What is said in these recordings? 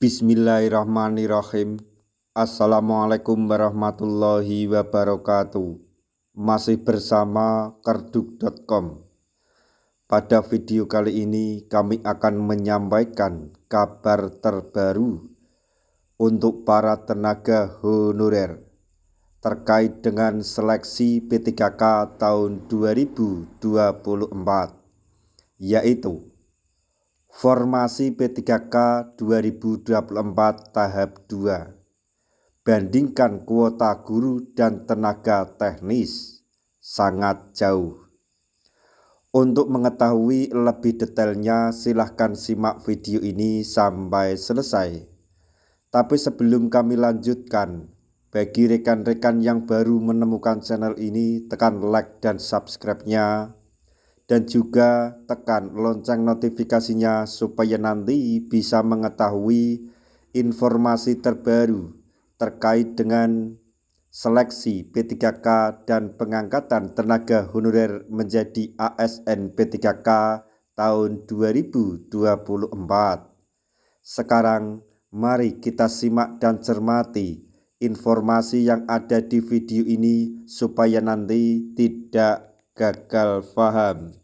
Bismillahirrahmanirrahim. Assalamualaikum warahmatullahi wabarakatuh. Masih bersama kerduk.com. Pada video kali ini kami akan menyampaikan kabar terbaru untuk para tenaga honorer terkait dengan seleksi P3K tahun 2024, yaitu Formasi P3K 2024 tahap 2. Bandingkan kuota guru dan tenaga teknis sangat jauh. Untuk mengetahui lebih detailnya silahkan simak video ini sampai selesai. Tapi sebelum kami lanjutkan, bagi rekan-rekan yang baru menemukan channel ini, tekan like dan subscribe-nya. Dan juga tekan lonceng notifikasinya supaya nanti bisa mengetahui informasi terbaru terkait dengan seleksi P3K dan pengangkatan tenaga honorer menjadi ASN P3K tahun 2024. Sekarang mari kita simak dan cermati informasi yang ada di video ini supaya nanti tidak gagal paham.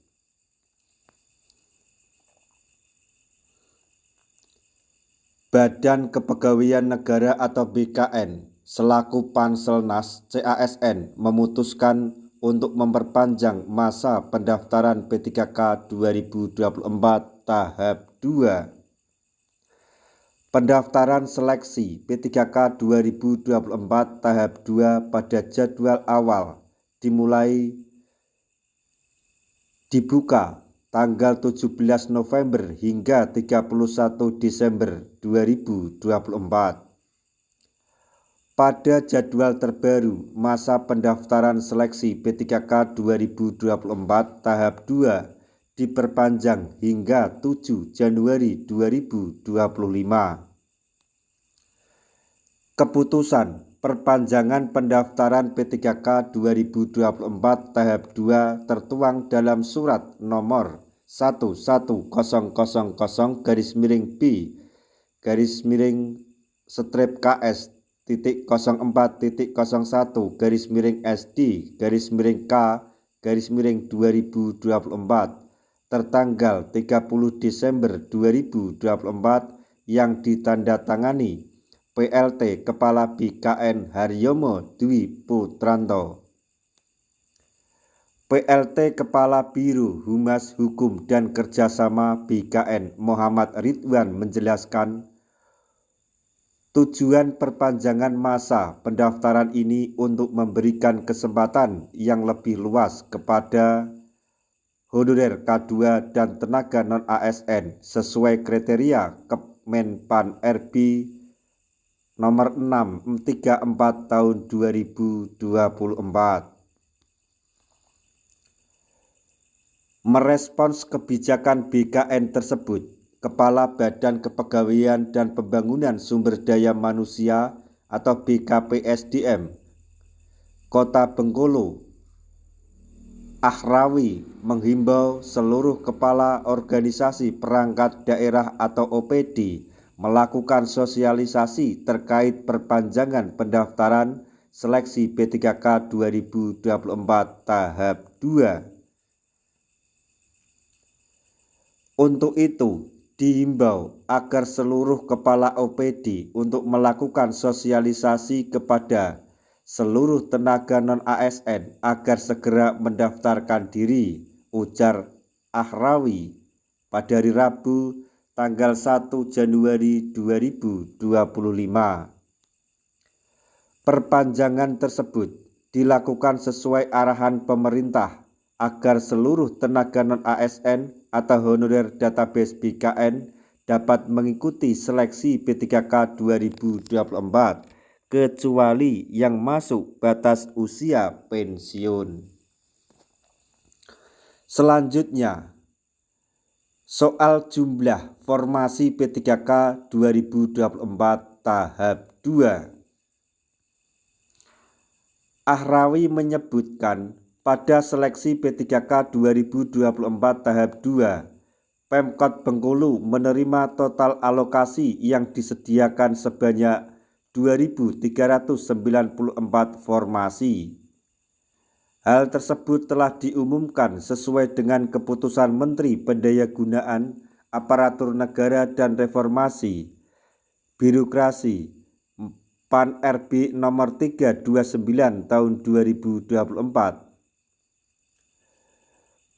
Badan Kepegawaian Negara atau BKN selaku Panselnas CASN memutuskan untuk memperpanjang masa pendaftaran P3K 2024 tahap 2. Pendaftaran seleksi P3K 2024 tahap 2 pada jadwal awal dibuka tanggal 17 November hingga 31 Desember 2024. Pada jadwal terbaru, masa pendaftaran seleksi P3K 2024 tahap 2 diperpanjang hingga 7 Januari 2025. Keputusan perpanjangan pendaftaran P3K 2024 tahap 2 tertuang dalam surat nomor 1/KS-B/KS-01/SD-SD-K/2024 tertanggal 30 Desember 2024 yang ditandatangani PLT Kepala BKN Haryomo Dwi Putranto. PLT Kepala Biro Humas Hukum dan Kerjasama BKN Muhammad Ridwan menjelaskan, tujuan perpanjangan masa pendaftaran ini untuk memberikan kesempatan yang lebih luas kepada honorer K2 dan tenaga non-ASN sesuai kriteria Kemenpan RB nomor 634 tahun 2024. Merespons kebijakan BKN tersebut, Kepala Badan Kepegawaian dan Pembangunan Sumber Daya Manusia atau BKPSDM Kota Bengkulu, Ahrawi, menghimbau seluruh kepala organisasi perangkat daerah atau OPD melakukan sosialisasi terkait perpanjangan pendaftaran seleksi P3K 2024 tahap 2. Untuk itu, dihimbau agar seluruh kepala OPD untuk melakukan sosialisasi kepada seluruh tenaga non-ASN agar segera mendaftarkan diri, ujar Ahrawi pada hari Rabu tanggal 1 Januari 2025. Perpanjangan tersebut dilakukan sesuai arahan pemerintah agar seluruh tenaga non-ASN atau honorer database BKN dapat mengikuti seleksi P3K 2024 kecuali yang masuk batas usia pensiun. Selanjutnya, soal jumlah formasi P3K 2024 tahap 2. Ahrawi menyebutkan pada seleksi P3K 2024 tahap 2 Pemkot Bengkulu menerima total alokasi yang disediakan sebanyak 2.394 formasi. Hal tersebut telah diumumkan sesuai dengan keputusan Menteri Pendayagunaan Aparatur Negara dan Reformasi Birokrasi PAN RB nomor 329 tahun 2024.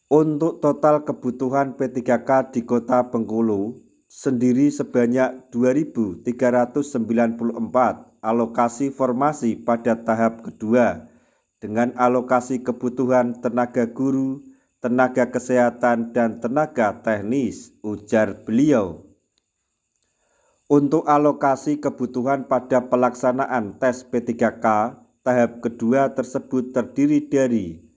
Untuk total kebutuhan P3K di Kota Bengkulu sendiri sebanyak 2.394 alokasi formasi pada tahap kedua, dengan alokasi kebutuhan tenaga guru, tenaga kesehatan, dan tenaga teknis, ujar beliau. Untuk alokasi kebutuhan pada pelaksanaan tes P3K tahap kedua tersebut terdiri dari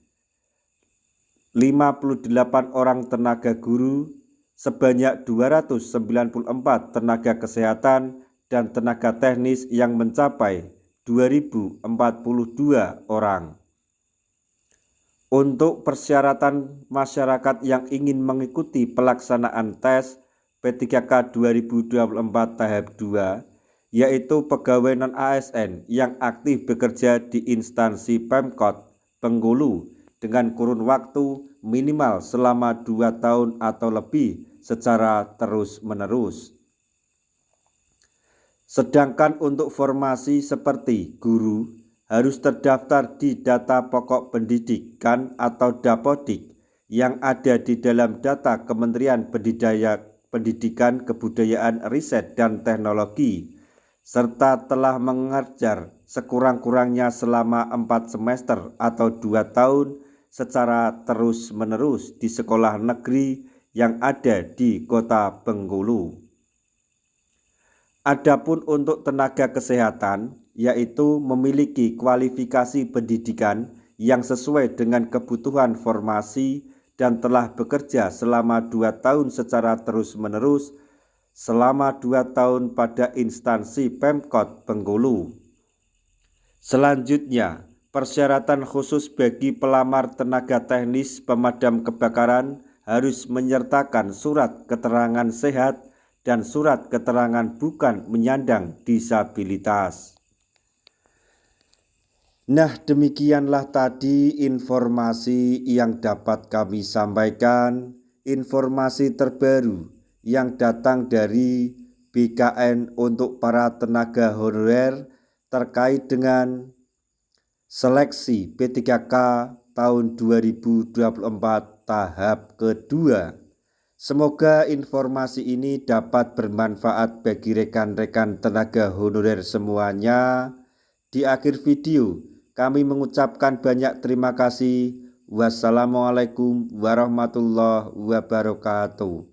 58 orang tenaga guru, sebanyak 294 tenaga kesehatan, dan tenaga teknis yang mencapai 2.042 orang. Untuk persyaratan masyarakat yang ingin mengikuti pelaksanaan tes P3K 2024 tahap 2, yaitu pegawai non-ASN yang aktif bekerja di instansi Pemkot Bengkulu dengan kurun waktu minimal selama 2 tahun atau lebih secara terus-menerus. Sedangkan untuk formasi seperti guru harus terdaftar di data pokok pendidikan atau Dapodik yang ada di dalam data Kementerian Pendidikan, Kebudayaan, Riset, dan Teknologi, serta telah mengajar sekurang-kurangnya selama 4 semester atau 2 tahun secara terus-menerus di sekolah negeri yang ada di Kota Bengkulu. Adapun untuk tenaga kesehatan, yaitu memiliki kualifikasi pendidikan yang sesuai dengan kebutuhan formasi dan telah bekerja selama 2 tahun secara terus-menerus selama 2 tahun pada instansi Pemkot Bengkulu. Selanjutnya, persyaratan khusus bagi pelamar tenaga teknis pemadam kebakaran harus menyertakan surat keterangan sehat dan surat keterangan bukan menyandang disabilitas. Nah, demikianlah tadi informasi yang dapat kami sampaikan, informasi terbaru yang datang dari BKN untuk para tenaga honorer terkait dengan seleksi P3K tahun 2024 tahap kedua. Semoga informasi ini dapat bermanfaat bagi rekan-rekan tenaga honorer semuanya. Di akhir video, kami mengucapkan banyak terima kasih. Wassalamualaikum warahmatullahi wabarakatuh.